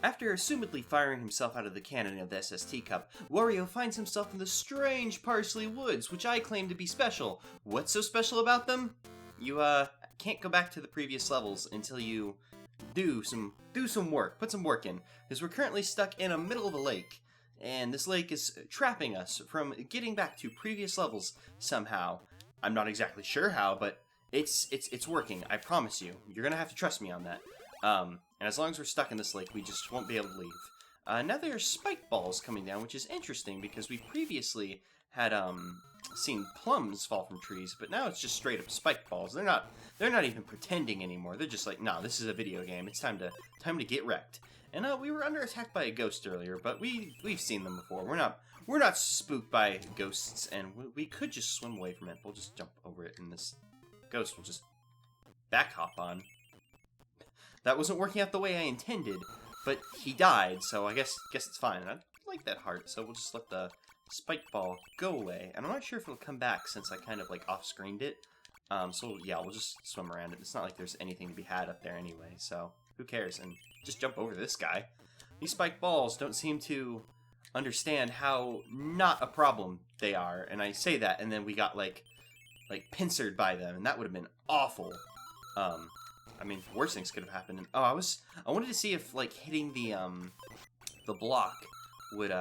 After assumedly firing himself out of the cannon of the SST Cup, Wario finds himself in the strange Parsley Woods, which I claim to be special. What's so special about them? You, can't go back to the previous levels until you do some work, put some work in, because we're currently stuck in the middle of a lake, and this lake is trapping us from getting back to previous levels somehow. I'm not exactly sure how, but it's working, I promise you. You're gonna have to trust me on that. And as long as we're stuck in this lake, we just won't be able to leave. Now there are spike balls coming down, which is interesting because we previously had seen plums fall from trees, but now it's just straight up spike balls. They're not even pretending anymore. They're just like, nah, this is a video game. It's time to get wrecked. And we were under attack by a ghost earlier, but we've seen them before. We're not spooked by ghosts, and we could just swim away from it. We'll just jump over it, and this ghost will just back hop on. That wasn't working out the way I intended, but he died, so I guess it's fine. And I like that heart, so we'll just let the spike ball go away. And I'm not sure if it'll come back since I kind of like off-screened it. So yeah, we'll just swim around it. It's not like there's anything to be had up there anyway, so who cares? And just jump over this guy. These spike balls don't seem to understand how not a problem they are. And I say that, and then we got like pincered by them, and that would have been awful. I mean, worse things could have happened. And, I wanted to see if like hitting the block would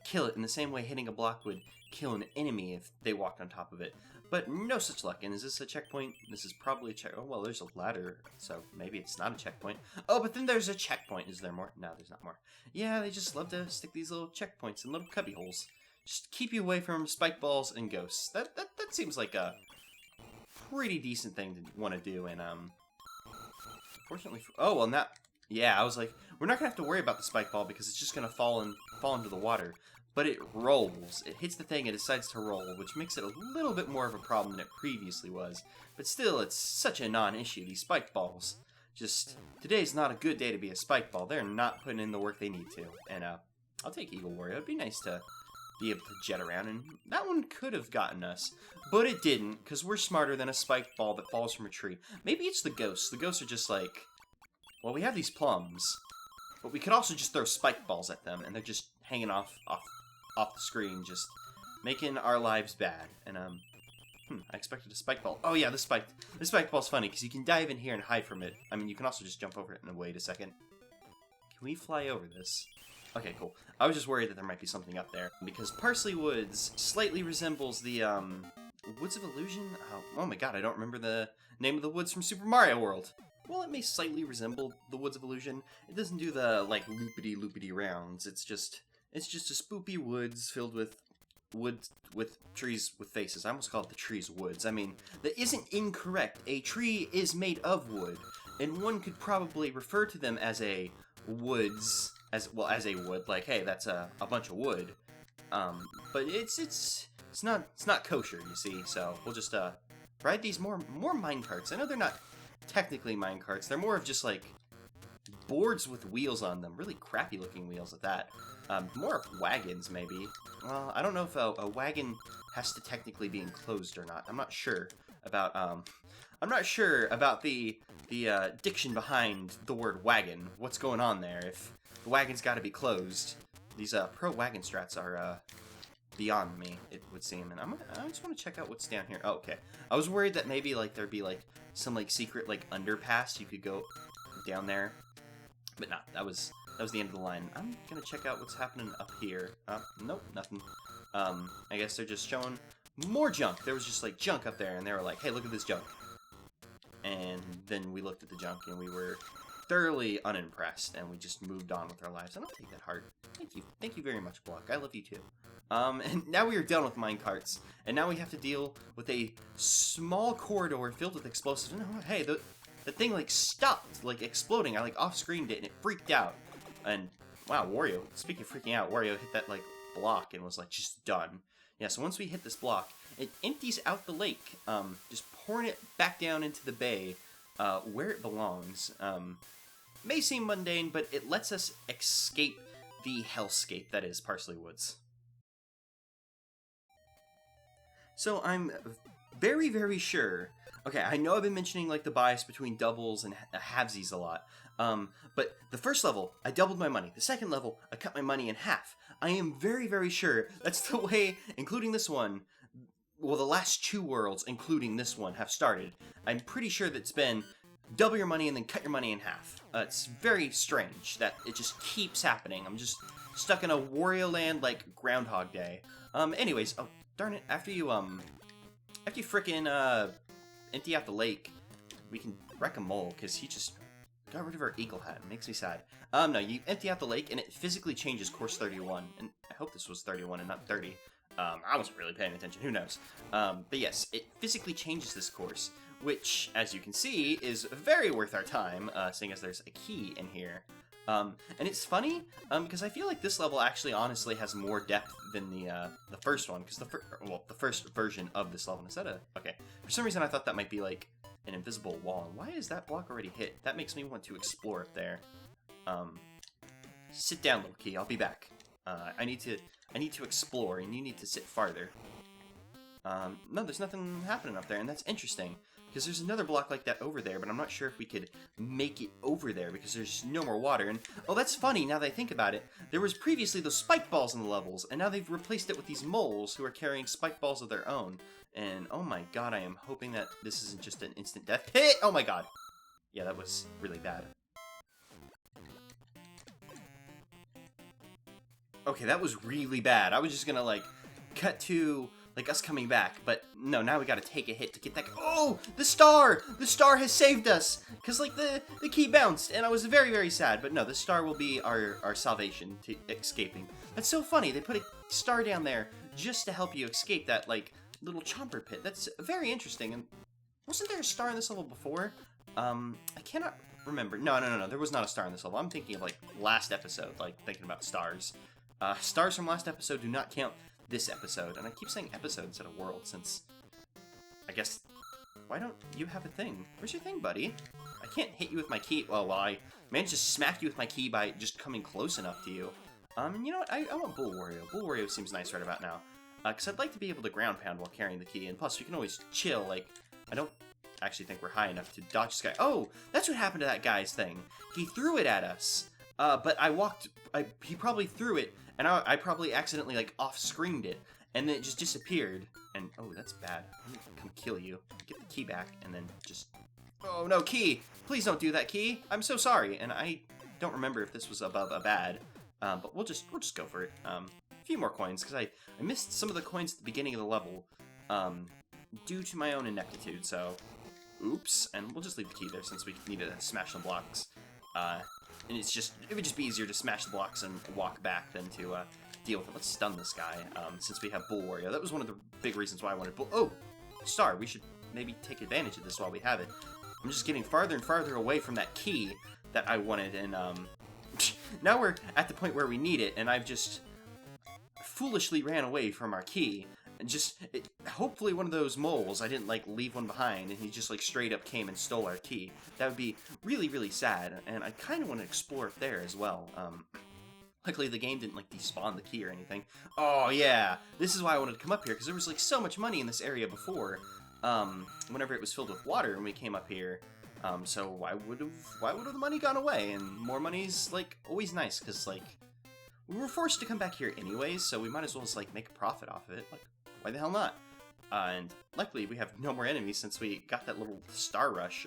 kill it in the same way hitting a block would kill an enemy if they walked on top of it. But no such luck. And is this a checkpoint? This is probably a check. Oh well, there's a ladder, so maybe it's not a checkpoint. Oh, but then there's a checkpoint. Is there more? No, there's not more. Yeah, they just love to stick these little checkpoints in little cubby holes. Just keep you away from spike balls and ghosts. That seems like a pretty decent thing to want to do, and fortunately yeah, I was like, we're not gonna have to worry about the spike ball because it's just gonna fall into the water, but it rolls. It hits the thing and decides to roll, which makes it a little bit more of a problem than it previously was, but still, it's such a non-issue. These spike balls, just, today's not a good day to be a spike ball. They're not putting in the work they need to, and I'll take Eagle Wario. It'd be nice to be able to jet around, and that one could have gotten us, but it didn't, because we're smarter than a spike ball that falls from a tree. Maybe it's the ghosts. The ghosts are just like, well, we have these plums, but we could also just throw spike balls at them, and they're just hanging off the screen, just making our lives bad. And I expected a spike ball. Oh yeah, this spike ball's funny, because you can dive in here and hide from it. I mean, you can also just jump over it and wait a second. Can we fly over this? Okay, cool. I was just worried that there might be something up there, because Parsley Woods slightly resembles the, Woods of Illusion? Oh my god, I don't remember the name of the woods from Super Mario World. Well, it may slightly resemble the Woods of Illusion. It doesn't do the, like, loopity-loopity rounds. It's just a spoopy woods filled with trees with faces. I almost called it the tree's woods. I mean, that isn't incorrect. A tree is made of wood, and one could probably refer to them as a woods, as a wood, like, hey, that's a bunch of wood. But it's not kosher, you see, so we'll just ride these more minecarts. I know they're not technically minecarts, they're more of just like boards with wheels on them, really crappy looking wheels at that. More of wagons, maybe. Well, I don't know if a wagon has to technically be enclosed or not. I'm not sure about the diction behind the word wagon. What's going on there? If the wagon's got to be closed. These pro wagon strats are beyond me, it would seem. And I just want to check out what's down here. Oh, okay. I was worried that maybe like there'd be like some like secret like underpass you could go down there, but nah, that was the end of the line. I'm gonna check out what's happening up here. Nope, nothing. I guess they're just showing more junk. There was just like junk up there, and they were like, "Hey, look at this junk." And then we looked at the junk, and we were thoroughly unimpressed, and we just moved on with our lives. I don't take that hard. Thank you very much, Block. I love you too. And now we are done with minecarts, and now we have to deal with a small corridor filled with explosives. And hey, the thing like stopped, like exploding. I like off-screened it, and it freaked out. And wow, Wario. Speaking of freaking out, Wario hit that like block and was like just done. Yeah. So once we hit this block, it empties out the lake, just pouring it back down into the bay, where it belongs. May seem mundane, but it lets us escape the hellscape that is Parsley Woods. So I'm very, very sure. Okay, I know I've been mentioning like the bias between doubles and halvesies a lot, But the first level, I doubled my money. The second level, I cut my money in half. I am very, very sure that's the way, including this one, well, the last 2 worlds, including this one, have started. I'm pretty sure that it's been double your money and then cut your money in half. It's very strange that it just keeps happening. I'm just stuck in a Wario land like Groundhog Day. Anyways, oh darn it! After you frickin' empty out the lake, we can wreck a mole because he just got rid of our eagle hat. It makes me sad. No, you empty out the lake and it physically changes course 31, and I hope this was 31 and not 30. I wasn't really paying attention. Who knows? But yes, it physically changes this course, which, as you can see, is very worth our time, seeing as there's a key in here. And it's funny, because I feel like this level actually honestly has more depth than the first one, because the first version of this level. Is that a... Okay. For some reason I thought that might be like an invisible wall. Why is that block already hit? That makes me want to explore up there. Sit down, little key. I'll be back. I need to explore, and you need to sit farther. No, there's nothing happening up there, and that's interesting. Because there's another block like that over there, but I'm not sure if we could make it over there because there's no more water. And oh, that's funny now that I think about it. There was previously those spike balls in the levels, and now they've replaced it with these moles who are carrying spike balls of their own. And oh my god, I am hoping that this isn't just an instant death pit. Oh my god. Yeah, that was really bad. Okay, that was really bad. I was just gonna like cut to like us coming back, but no, now we gotta take a hit to get that. Oh, the star! The star has saved us! Because like the key bounced, and I was very, very sad, but no, the star will be our salvation to escaping. That's so funny, they put a star down there just to help you escape that like little chomper pit. That's very interesting. And wasn't there a star in this level before? I cannot remember. No, there was not a star in this level. I'm thinking of like last episode, like thinking about stars. Stars from last episode do not count this episode, and I keep saying episode instead of world, since, I guess, why don't you have a thing? Where's your thing, buddy? I can't hit you with my key. Well, I managed to smack you with my key by just coming close enough to you. You know what, I want Bull Wario. Bull Wario seems nice right about now. Because I'd like to be able to ground pound while carrying the key, and plus, we can always chill, like, I don't actually think we're high enough to dodge this guy. Oh, that's what happened to that guy's thing. He threw it at us, but he probably threw it, and I probably accidentally, like, off-screened it, and then it just disappeared, and, oh, that's bad. I'm gonna come kill you, get the key back, and then just, oh, no, key! Please don't do that, key! I'm so sorry, and I don't remember if this was above a bad, but we'll just go for it. A few more coins, because I missed some of the coins at the beginning of the level, due to my own ineptitude, so, oops, and we'll just leave the key there, since we need to smash some blocks. And it would just be easier to smash the blocks and walk back than to deal with it. Let's stun this guy, since we have Bull Wario. That was one of the big reasons why I wanted Bull. Oh, star. We should maybe take advantage of this while we have it. I'm just getting farther and farther away from that key that I wanted, and now we're at the point where we need it, and I've just foolishly ran away from our key. And hopefully one of those moles, I didn't, like, leave one behind, and he just, like, straight up came and stole our key. That would be really, really sad, and I kind of want to explore up there as well. Luckily, the game didn't, like, despawn the key or anything. Oh, yeah! This is why I wanted to come up here, because there was, like, so much money in this area before, whenever it was filled with water when we came up here. So why would have the money gone away? And more money's, like, always nice, because, like, we were forced to come back here anyways, so we might as well just, like, make a profit off of it. Like, why the hell not? And luckily, we have no more enemies since we got that little star rush,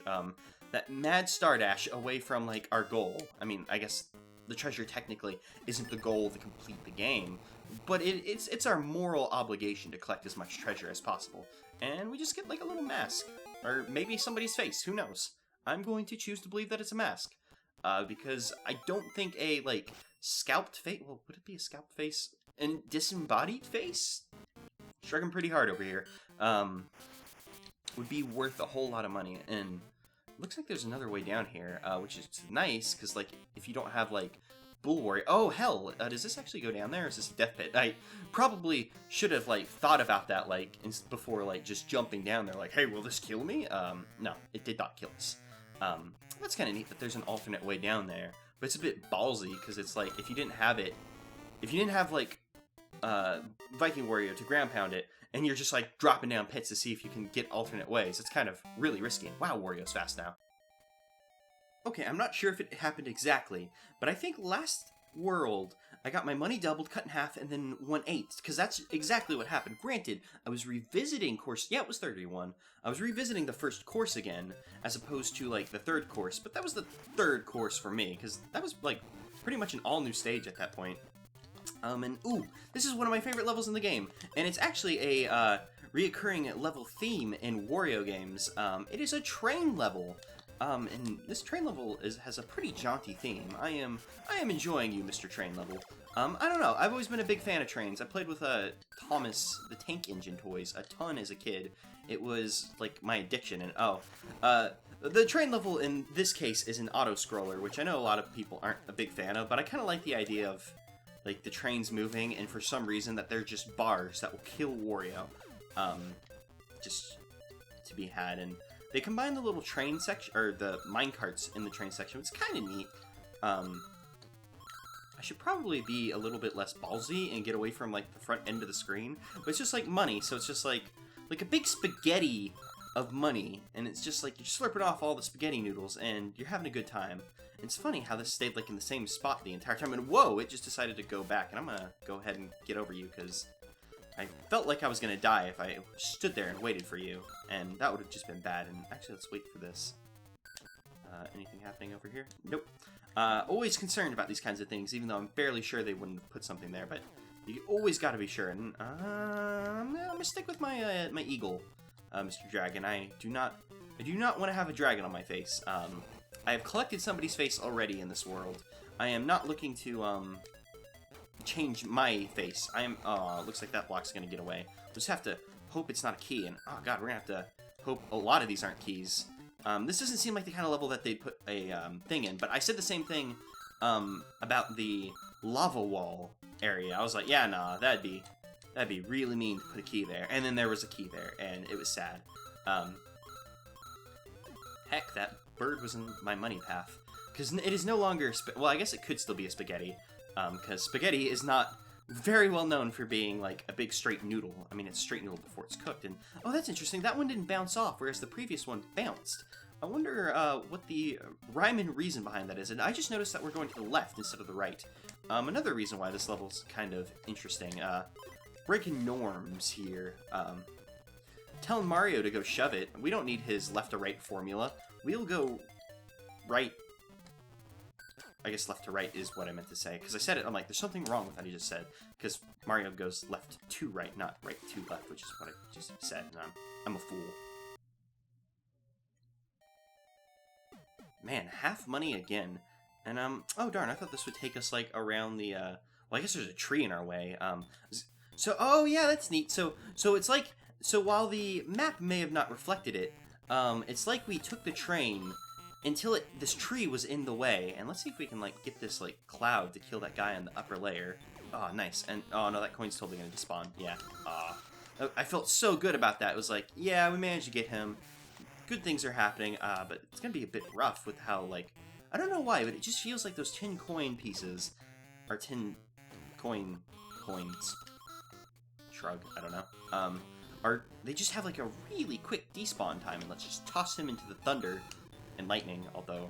that mad star dash away from, like, our goal. I mean, I guess the treasure technically isn't the goal to complete the game, but it's our moral obligation to collect as much treasure as possible. And we just get, like, a little mask. Or maybe somebody's face, who knows? I'm going to choose to believe that it's a mask. Because I don't think a, like, scalped face... Well, would it be a scalped face? And disembodied face? Shrugging pretty hard over here. Would be worth a whole lot of money. And looks like there's another way down here, which is nice, because, like, if you don't have, like, Bull Wario... Oh, hell! Does this actually go down there, or is this a death pit? I probably should have, like, thought about that, like, before, like, just jumping down there, like, hey, will this kill me? No, it did not kill us. That's kind of neat that there's an alternate way down there, but it's a bit ballsy, because it's like, if you didn't have, like, Viking Wario to ground pound it, and you're just, like, dropping down pits to see if you can get alternate ways, it's kind of really risky. Wow, Wario's fast now. Okay, I'm not sure if it happened exactly, but I think last world I got my money doubled, cut in half, and then 1/8, because that's exactly what happened. Granted, I was revisiting course. Yeah, it was 31. I was revisiting the first course again, as opposed to like the third course. But that was the third course for me, because that was like pretty much an all new stage at that point. And ooh, this is one of my favorite levels in the game, and it's actually a reoccurring level theme in Wario games. It is a train level. And this train level has a pretty jaunty theme. I am enjoying you, Mr. Train Level. I don't know. I've always been a big fan of trains. I played with Thomas the Tank Engine toys a ton as a kid. It was like my addiction. And the train level in this case is an auto scroller, which I know a lot of people aren't a big fan of. But I kind of like the idea of like the trains moving, and for some reason that they're just bars that will kill Wario, just to be had. And they combine the little train section, or the minecarts in the train section. It's kind of neat. I should probably be a little bit less ballsy and get away from like the front end of the screen. But it's just like money, so it's just like a big spaghetti of money, and it's just like you're slurping off all the spaghetti noodles, and you're having a good time. And it's funny how this stayed like in the same spot the entire time, and whoa, it just decided to go back. And I'm gonna go ahead and get over you because I felt like I was gonna die if I stood there and waited for you, and that would have just been bad. And actually, let's wait for this. Anything happening over here? Nope. Always concerned about these kinds of things, even though I'm fairly sure they wouldn't have put something there. But you always got to be sure. And I'm gonna stick with my my eagle, Mr. Dragon. I do not want to have a dragon on my face. I have collected somebody's face already in this world. I am not looking to change my face. I am. Oh, looks like that block's gonna get away. We'll just have to hope it's not a key. And oh god, we're gonna have to hope a lot of these aren't keys. This doesn't seem like the kind of level that they'd put a thing in. But I said the same thing about the lava wall area. I was like, yeah, nah, that'd be really mean to put a key there. And then there was a key there, and it was sad. Heck, that bird was in my money path. Because it is no longer... well, I guess it could still be a spaghetti. Because spaghetti is not very well known for being, like, a big straight noodle. I mean, it's straight noodle before it's cooked. And oh, that's interesting. That one didn't bounce off, whereas the previous one bounced. I wonder what the rhyme and reason behind that is. And I just noticed that we're going to the left instead of the right. Another reason why this level's kind of interesting. Breaking norms here. Telling Mario to go shove it. We don't need his left to right formula. We'll go right. I guess left to right is what I meant to say. Because I said it, I'm like, there's something wrong with what I just said. Because Mario goes left to right, not right to left, which is what I just said. And I'm a fool. Man, half money again. And, oh darn, I thought this would take us, like, around the, well, I guess there's a tree in our way. So, oh yeah, that's neat. So it's like, so while the map may have not reflected it, it's like we took the train until this tree was in the way. And let's see if we can, like, get this, like, cloud to kill that guy on the upper layer. Oh, nice. And, oh no, that coin's totally gonna despawn. Yeah. I felt so good about that. It was like, yeah, we managed to get him. Good things are happening, but it's gonna be a bit rough with how, like, I don't know why, but it just feels like those tin coin pieces, or tin coins, shrug, I don't know, they just have, like, a really quick despawn time, and let's just toss him into the thunder and lightning, although,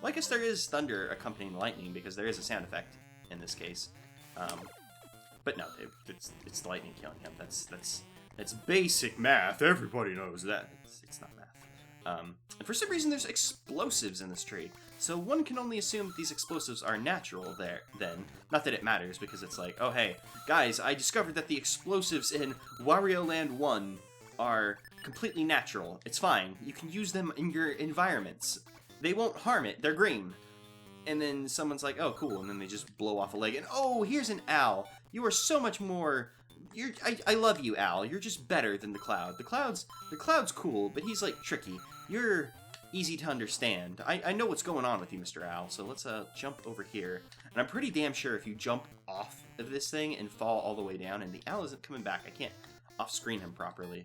well, I guess there is thunder accompanying lightning, because there is a sound effect in this case, but no, it's the lightning killing him. That's basic math, everybody knows that. It's not math. And for some reason there's explosives in this tree, so one can only assume that these explosives are natural there, then. Not that it matters, because it's like, oh hey, guys, I discovered that the explosives in Wario Land 1 are completely natural. It's fine. You can use them in your environments. They won't harm it. They're green. And then someone's like, oh cool, and then they just blow off a leg, and oh, here's an owl. You are so much more... I love you, Al. You're just better than the Cloud. The Cloud's cool, but he's, like, tricky. You're easy to understand. I know what's going on with you, Mr. Al, so let's jump over here. And I'm pretty damn sure if you jump off of this thing and fall all the way down, and the Al isn't coming back, I can't off-screen him properly.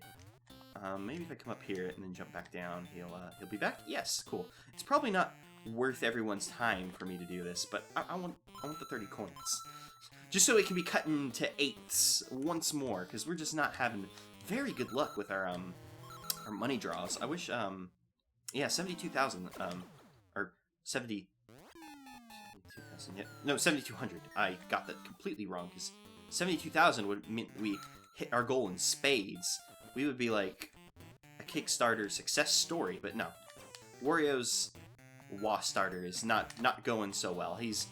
Maybe if I come up here and then jump back down, he'll be back? Yes, cool. It's probably not worth everyone's time for me to do this, but I want the 30 coins. Just so it can be cut into 8s once more, because we're just not having very good luck with our money draws. I wish, yeah, 72,000, or 72,000, yeah. No, 7,200. I got that completely wrong, because 72,000 would mean we hit our goal in spades. We would be like a Kickstarter success story, but no. Wario's WA starter is not going so well. He's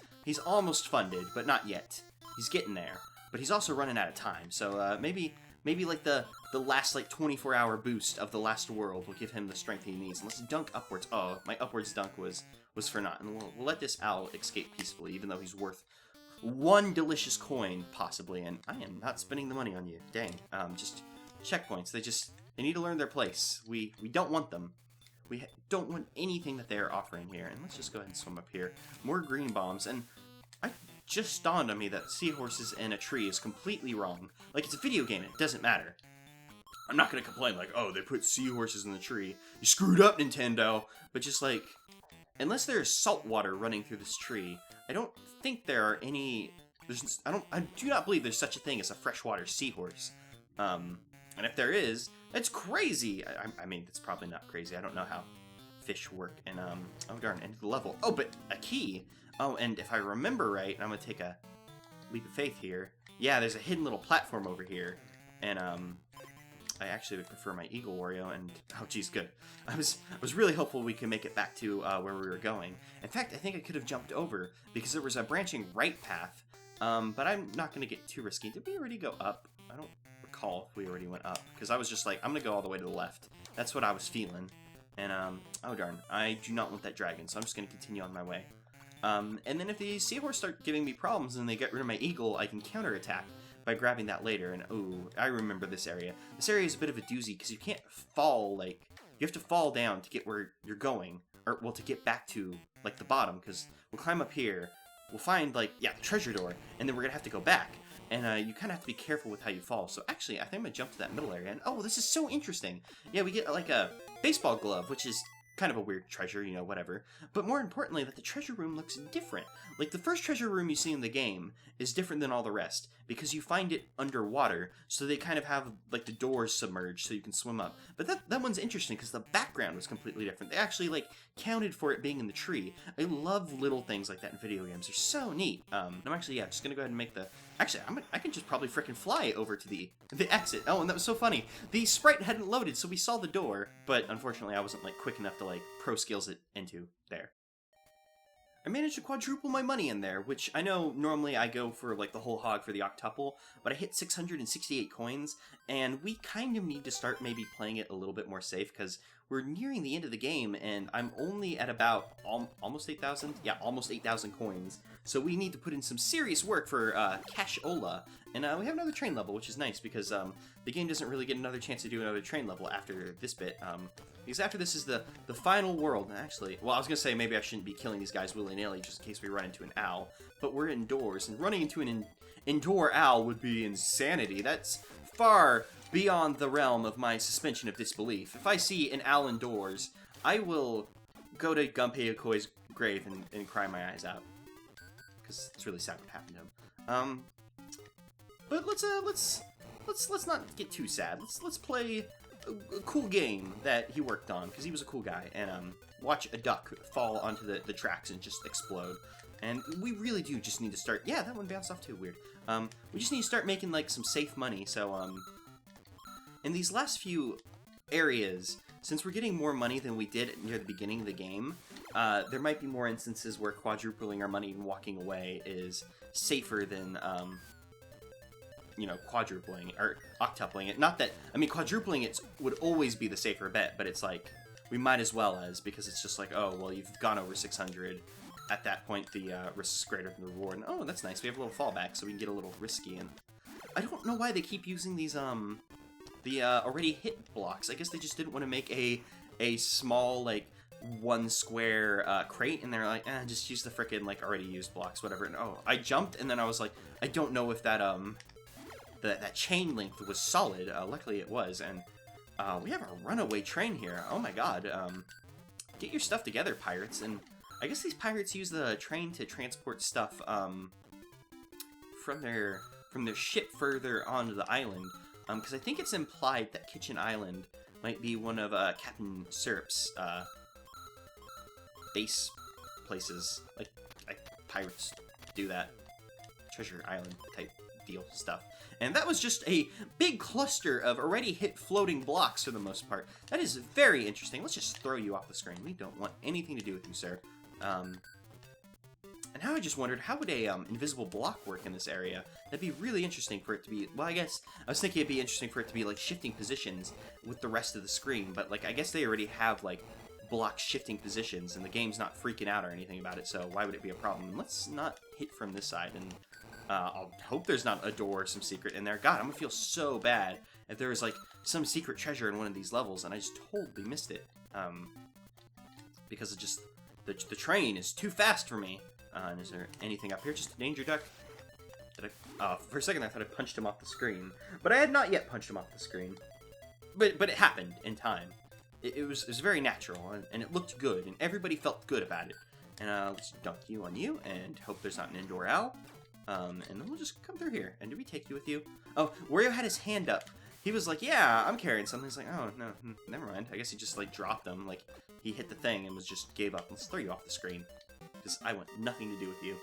almost funded, but not yet. He's getting there, but he's also running out of time. So maybe like the last like 24-hour boost of the last world will give him the strength he needs. And let's dunk upwards. Oh, my upwards dunk was for naught. And we'll let this owl escape peacefully, even though he's worth one delicious coin possibly. And I am not spending the money on you. Dang. Just checkpoints. They need to learn their place. We don't want them. We don't want anything that they're offering here. And let's just go ahead and swim up here. More green bombs. And I just dawned on me that seahorses in a tree is completely wrong. Like, it's a video game. It doesn't matter. I'm not going to complain like, oh, they put seahorses in the tree. You screwed up, Nintendo. But just like, unless there's salt water running through this tree, I don't think there are any... I do not believe there's such a thing as a freshwater seahorse. And if there is, that's crazy. I mean, it's probably not crazy. I don't know how fish work. And, oh darn, end of the level. Oh, but a key. Oh, and if I remember right, I'm going to take a leap of faith here. Yeah, there's a hidden little platform over here. And, I actually would prefer my Eagle Wario, and, oh geez, good. I was really hopeful we could make it back to, where we were going. In fact, I think I could have jumped over, because there was a branching right path. But I'm not going to get too risky. Did we already go up? I don't recall if we already went up, because I was just like, I'm gonna go all the way to the left. That's what I was feeling. And oh darn, I do not want that dragon, so I'm just gonna continue on my way. And then if the seahorse start giving me problems and they get rid of my eagle, I can counterattack by grabbing that later. And oh, I remember this area. This area is a bit of a doozy because you can't fall, like, you have to fall down to get where you're going, or well, to get back to like the bottom, because we'll climb up here, we'll find like, yeah, the treasure door, and then we're gonna have to go back. And you kind of have to be careful with how you fall. So actually, I think I'm going to jump to that middle area. And oh, this is so interesting. Yeah, we get like a baseball glove, which is kind of a weird treasure, you know, whatever. But more importantly, that the treasure room looks different. Like, the first treasure room you see in the game is different than all the rest, because you find it underwater, so they kind of have, like, the doors submerged so you can swim up. But that one's interesting, because the background was completely different. They actually, like, counted for it being in the tree. I love little things like that in video games. They're so neat. I'm actually, yeah, just gonna go ahead and make the... Actually, I can just probably frickin' fly over to the exit. Oh, and that was so funny. The sprite hadn't loaded, so we saw the door, but unfortunately I wasn't, like, quick enough to, like, pro skills it into there. I managed to quadruple my money in there, which I know normally I go for, like, the whole hog for the octuple, but I hit 668 coins, and we kind of need to start maybe playing it a little bit more safe, because we're nearing the end of the game, and I'm only at about almost 8,000? Yeah, almost 8,000 coins. So we need to put in some serious work for Cashola, and we have another train level, which is nice, because the game doesn't really get another chance to do another train level after this bit, because after this is the final world. And actually, well, I was going to say maybe I shouldn't be killing these guys willy-nilly just in case we run into an owl, but we're indoors, and running into an indoor owl would be insanity. That's far beyond the realm of my suspension of disbelief. If I see an owl indoors, I will go to Gunpei Okoi's grave and cry my eyes out, because it's really sad what happened to him. But let's not get too sad. Let's play a cool game that he worked on, because he was a cool guy, and watch a duck fall onto the tracks and just explode. And we really do just need to start... Yeah, that one bounced off too, weird. We just need to start making, like, some safe money, so, in these last few areas, since we're getting more money than we did near the beginning of the game, there might be more instances where quadrupling our money and walking away is safer than, you know, quadrupling, or octupling it. Not that, I mean, quadrupling it would always be the safer bet, but it's like, we might as well as, because it's just like, oh, well, you've gone over 600. At that point, the risk is greater than the reward. And, oh, that's nice. We have a little fallback, so we can get a little risky. And I don't know why they keep using these, the already hit blocks. I guess they just didn't want to make a small, like, one square crate, and they're like, just use the frickin', like, already used blocks, whatever. And oh, I jumped, and then I was like, I don't know if that that chain length was solid. Luckily it was, and we have a runaway train here. Oh my god. Get your stuff together, pirates. And I guess these pirates use the train to transport stuff from their ship further onto the island. Because I think it's implied that Kitchen Island might be one of Captain Syrup's base places. Like pirates do that. Treasure Island type deal stuff. And that was just a big cluster of already hit floating blocks for the most part. That is very interesting. Let's just throw you off the screen. We don't want anything to do with you, sir. And now I just wondered, how would a invisible block work in this area? That'd be really interesting for it to be, well, I guess, I was thinking it'd be interesting for it to be, like, shifting positions with the rest of the screen, but, like, I guess they already have, like, block shifting positions, and the game's not freaking out or anything about it, so why would it be a problem? Let's not hit from this side, and I'll hope there's not a door or some secret in there. God, I'm gonna feel so bad if there was, like, some secret treasure in one of these levels, and I just totally missed it, because it just, the train is too fast for me. And is there anything up here? Just a danger duck? Did I, for a second I thought I punched him off the screen. But I had not yet punched him off the screen. But it happened in time. It was very natural, and it looked good, and everybody felt good about it. And let's dunk you on you, and hope there's not an indoor owl. And then we'll just come through here. And did we take you with you? Oh, Wario had his hand up. He was like, yeah, I'm carrying something. He's like, oh, no, never mind. I guess he just, like, dropped them. Like, he hit the thing and just gave up. Let's throw you off the screen. Because I want nothing to do with you.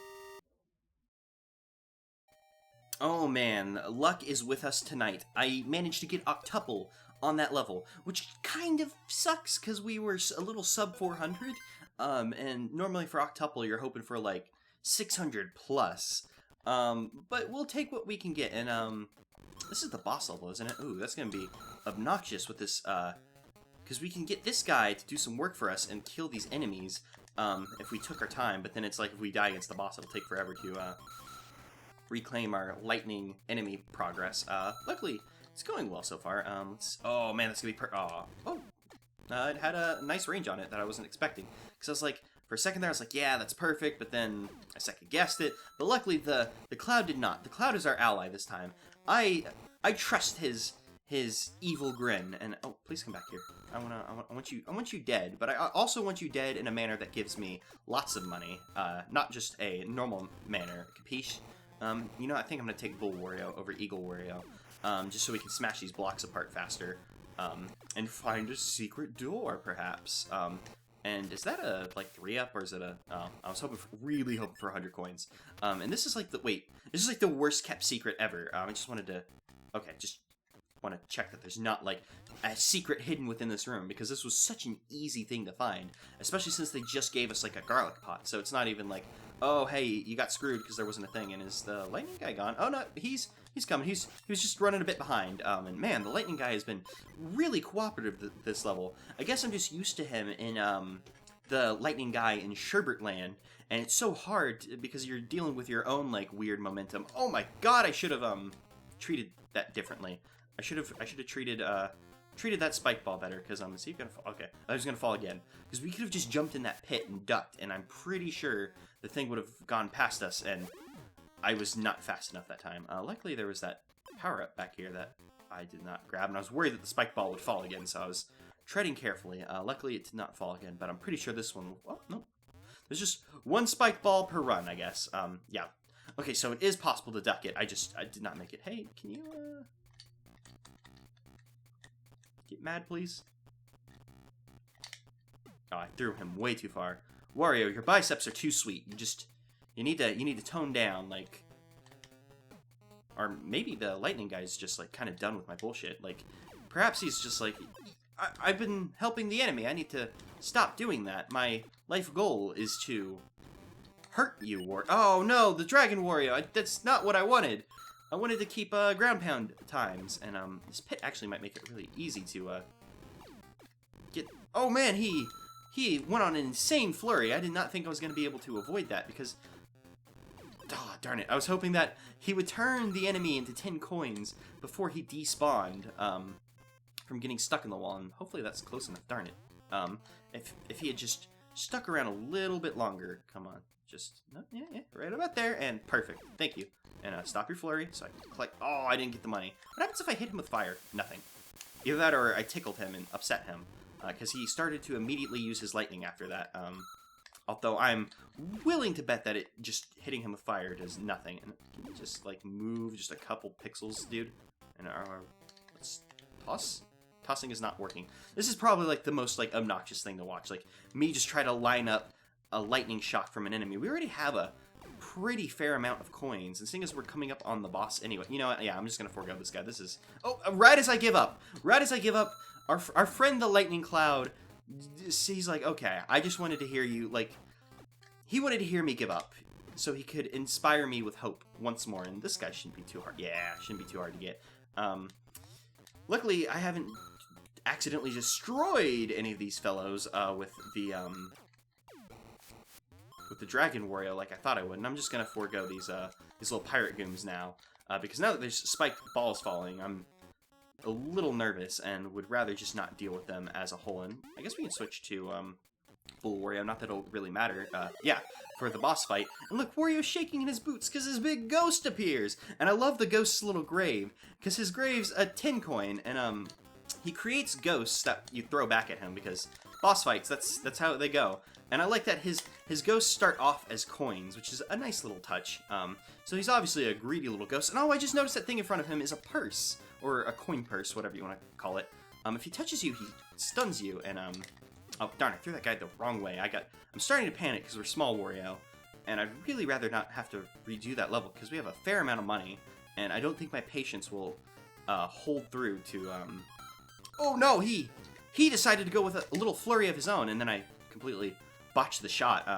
Oh man, luck is with us tonight. I managed to get octuple on that level, which kind of sucks because we were a little sub 400. And normally for octuple you're hoping for like 600 plus. But we'll take what we can get. And this is the boss level, isn't it? Ooh, that's gonna be obnoxious with this. Because we can get this guy to do some work for us and kill these enemies. If we took our time, but then it's like if we die against the boss, it'll take forever to reclaim our lightning enemy progress. Luckily, it's going well so far. Oh man, that's gonna be it had a nice range on it that I wasn't expecting. Because I was like, for a second there, I was like, yeah, that's perfect, but then I second guessed it. But luckily, the cloud did not. The cloud is our ally this time. I trust his evil grin, and oh, please come back here. I want you dead, but I also want you dead in a manner that gives me lots of money, not just a normal manner. Capiche? You know, I think I'm gonna take Bull Wario over Eagle Wario, just so we can smash these blocks apart faster, and find a secret door, perhaps. And is that a like 3-up or is it a? I was really hoping for 100 coins. And this is like this is like the worst kept secret ever. I just wanted to, just want to check that there's not like a secret hidden within this room, because this was such an easy thing to find, especially since they just gave us like a garlic pot, so it's not even like, oh hey, you got screwed because there wasn't a thing. And is the lightning guy gone? Oh no, he's coming. He was just running a bit behind. And man, the lightning guy has been really cooperative this level. I guess I'm just used to him in the lightning guy in Sherbert Land, and it's so hard because you're dealing with your own like weird momentum. Oh my god, I should have treated that differently. I should have treated that spike ball better, because is he gonna fall? Okay, I was gonna fall again, because we could have just jumped in that pit and ducked, and I'm pretty sure the thing would have gone past us, and I was not fast enough that time. Luckily there was that power up back here that I did not grab, and I was worried that the spike ball would fall again, so I was treading carefully. Luckily it did not fall again, but I'm pretty sure this one. Oh no, there's just one spike ball per run, I guess. Yeah. Okay, so it is possible to duck it. I did not make it. Hey, can you get mad, please? Oh, I threw him way too far. Wario, your biceps are too sweet. You need to tone down, like. Or maybe the lightning guy's just like kind of done with my bullshit. Like, perhaps he's just like, I've been helping the enemy. I need to stop doing that. My life goal is to hurt you, Oh no, the Dragon Wario. That's not what I wanted. I wanted to keep ground pound times, and this pit actually might make it really easy to get. Oh man, he went on an insane flurry. I did not think I was going to be able to avoid that, because oh, darn it, I was hoping that he would turn the enemy into 10 coins before he despawned from getting stuck in the wall, and hopefully that's close enough. Darn it. If he had just stuck around a little bit longer. Come on, just no, yeah, right about there, and perfect. Thank you. And stop your flurry, so I can collect. Oh, I didn't get the money. What happens if I hit him with fire? Nothing. Either that or I tickled him and upset him, because he started to immediately use his lightning after that. Although I'm willing to bet that it just hitting him with fire does nothing. And can you just like move just a couple pixels, dude? And let's toss. Tossing is not working. This is probably like the most like obnoxious thing to watch. Like me just try to line up a lightning shock from an enemy. We already have a pretty fair amount of coins, and seeing as we're coming up on the boss anyway, you know what, yeah, I'm just gonna forego this guy. This is, oh, right as I give up, our friend the lightning cloud, he's like, okay, I just wanted to hear you, like, he wanted to hear me give up, so he could inspire me with hope once more, and this guy shouldn't be too hard. Yeah, shouldn't be too hard to get. Luckily, I haven't accidentally destroyed any of these fellows with the Dragon Wario like I thought I would, and I'm just gonna forego these little pirate gooms now, because now that there's spiked balls falling, I'm a little nervous and would rather just not deal with them as a whole. And I guess we can switch to full Wario, not that it'll really matter, yeah, for the boss fight. And look, Wario's shaking in his boots because his big ghost appears, and I love the ghost's little grave, because his grave's a 10 coin, and he creates ghosts that you throw back at him, because boss fights, that's how they go. And I like that his ghosts start off as coins, which is a nice little touch. So he's obviously a greedy little ghost. And oh, I just noticed that thing in front of him is a purse, or a coin purse, whatever you want to call it. If he touches you, he stuns you, and oh darn, I threw that guy the wrong way. I'm starting to panic because we're small Wario, and I'd really rather not have to redo that level because we have a fair amount of money, and I don't think my patience will hold through to oh no, he decided to go with a little flurry of his own, and then I completely botched the shot.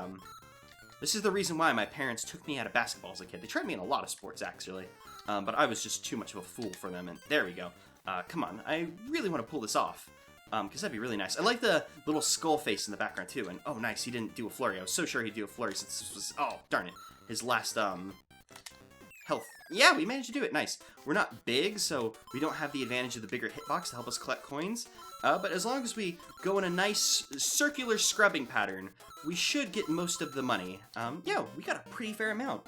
This is the reason why my parents took me out of basketball as a kid. They tried me in a lot of sports, actually, but I was just too much of a fool for them, and there we go. Come on, I really want to pull this off, because that'd be really nice. I like the little skull face in the background, too, and oh, nice, he didn't do a flurry. I was so sure he'd do a flurry since this was, oh, darn it, his last, health. Yeah, we managed to do it, nice. We're not big, so we don't have the advantage of the bigger hitbox to help us collect coins, but as long as we go in a nice circular scrubbing pattern, we should get most of the money. Yeah, we got a pretty fair amount.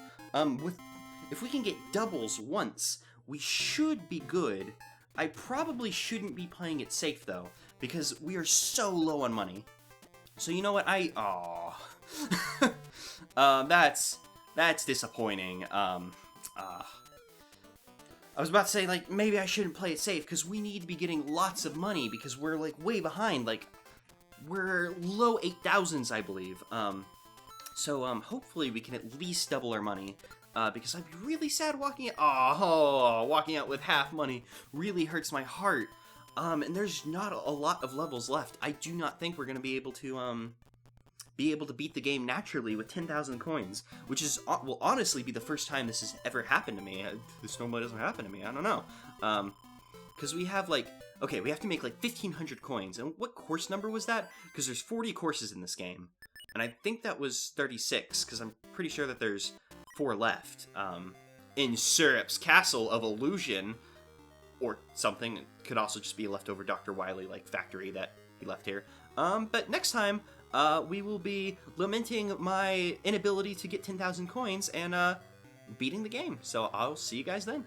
If we can get doubles once, we should be good. I probably shouldn't be playing it safe, though, because we are so low on money. So you know what, that's disappointing. I was about to say, like, maybe I shouldn't play it safe, because we need to be getting lots of money, because we're, like, way behind, like, we're low 8,000s, I believe. So hopefully we can at least double our money, because I'd be really sad walking out with half money really hurts my heart. And there's not a lot of levels left. I do not think we're going to be able to beat the game naturally with 10,000 coins, which will honestly be the first time this has ever happened to me. This normally doesn't happen to me, I don't know. Because we have, like, okay, we have to make, like, 1,500 coins, and what course number was that? Because there's 40 courses in this game, and I think that was 36, because I'm pretty sure that there's 4 left. In Syrup's Castle of Illusion, or something. It could also just be a leftover Dr. Wily, like, factory that he left here. But next time, we will be lamenting my inability to get 10,000 coins and beating the game. So I'll see you guys then.